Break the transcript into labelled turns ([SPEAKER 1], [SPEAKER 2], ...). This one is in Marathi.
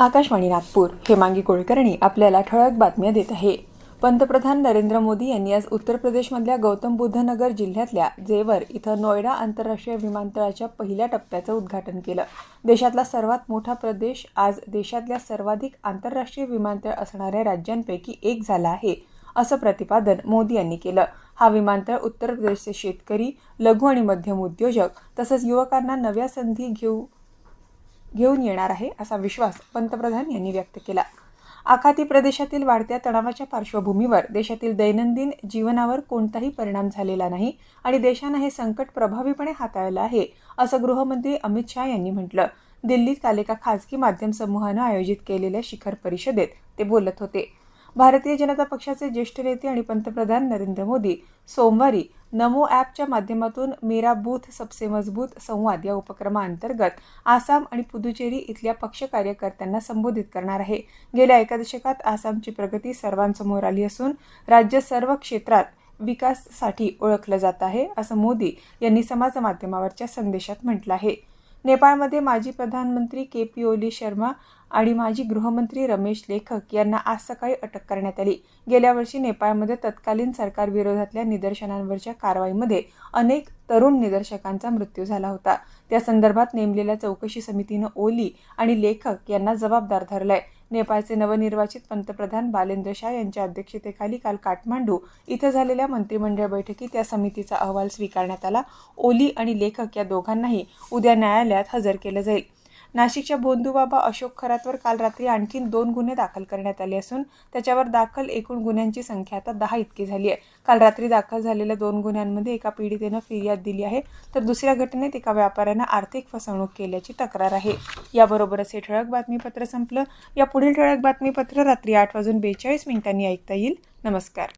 [SPEAKER 1] आकाशवाणी नागपूर हेमांगी कुलकर्णी आपल्याला ठळक बातम्या देत आहे। पंतप्रधान नरेंद्र मोदी यांनी आज उत्तर प्रदेशमधल्या गौतम बुद्ध नगर जिल्ह्यातल्या जेवर इथं नोएडा आंतरराष्ट्रीय विमानतळाच्या पहिल्या टप्प्याचं उद्घाटन केलं। देशातला सर्वात मोठा प्रदेश आज देशातल्या सर्वाधिक आंतरराष्ट्रीय विमानतळ असणाऱ्या राज्यांपैकी एक झाला आहे, असं प्रतिपादन मोदी यांनी केलं। हा विमानतळ उत्तर प्रदेशचे शेतकरी, लघु आणि मध्यम उद्योजक तसंच युवकांना नव्या संधी घेऊन येणार आहे, असा विश्वास पंतप्रधान यांनी व्यक्त केला। आखाती प्रदेशातील वाढत्या तणावाच्या पार्श्वभूमीवर देशातील दैनंदिन जीवनावर कोणताही परिणाम झालेला नाही आणि देशाने हे संकट प्रभावीपणे हाताळलं आहे, असं गृहमंत्री अमित शाह यांनी म्हटलं। दिल्लीत काल एका खासगी माध्यम समूहानं आयोजित केलेल्या शिखर परिषदेत ते बोलत होते। भारतीय जनता पक्षाचे ज्येष्ठ नेते आणि पंतप्रधान नरेंद्र मोदी सोमवारी नमो ॲपच्या माध्यमातून मेरा बूथ सबसे मजबूत संवाद या उपक्रमाअंतर्गत आसाम आणि पुदुचेरी इथल्या पक्ष कार्यकर्त्यांना संबोधित करणार आहे। गेल्या एका दशकात आसामची प्रगती सर्वांसमोर आली असून राज्य सर्व क्षेत्रात विकासासाठी ओळखलं जात आहे, असं मोदी यांनी समाज माध्यमावरच्या संदेशात म्हटलं आहे। नेपाळमध्ये माजी प्रधानमंत्री के.पी. ओली शर्मा आणि माजी गृहमंत्री रमेश लेखक यांना आज सकाळी अटक करण्यात आली। गेल्या वर्षी नेपाळमध्ये तत्कालीन सरकारविरोधातल्या निदर्शनांवरच्या कारवाईमध्ये अनेक तरुण निदर्शकांचा मृत्यू झाला होता। त्या संदर्भात नेमलेल्या चौकशी समितीनं ओली आणि लेखक यांना जबाबदार धरलंय। नेपाळचे नवनिर्वाचित पंतप्रधान बालेंद्र शाह यांच्या अध्यक्षतेखाली काल काठमांडू इथं झालेल्या मंत्रिमंडळ बैठकीत या समितीचा अहवाल स्वीकारण्यात आला। ओली आणि लेखक या दोघांनाही उद्या न्यायालयात हजर केलं जाईल। नाशिकच्या भोंदूबाबा अशोक खरातवर काल रात्री आणखी 2 गुन्हे दाखल करण्यात आले असून त्याच्यावर दाखल एकूण गुन्ह्यांची संख्या आता 10 इतकी झाली आहे। काल रात्री दाखल झालेल्या 2 गुन्ह्यांमध्ये एका पीडितेनं फिर्याद दिली आहे, तर दुसऱ्या घटनेत एका व्यापाऱ्यानं आर्थिक फसवणूक केल्याची तक्रार आहे। याबरोबरच हे ठळक बातमीपत्र संपलं। या पुढील ठळक बातमीपत्र रात्री 8:42 ऐकता येईल। नमस्कार।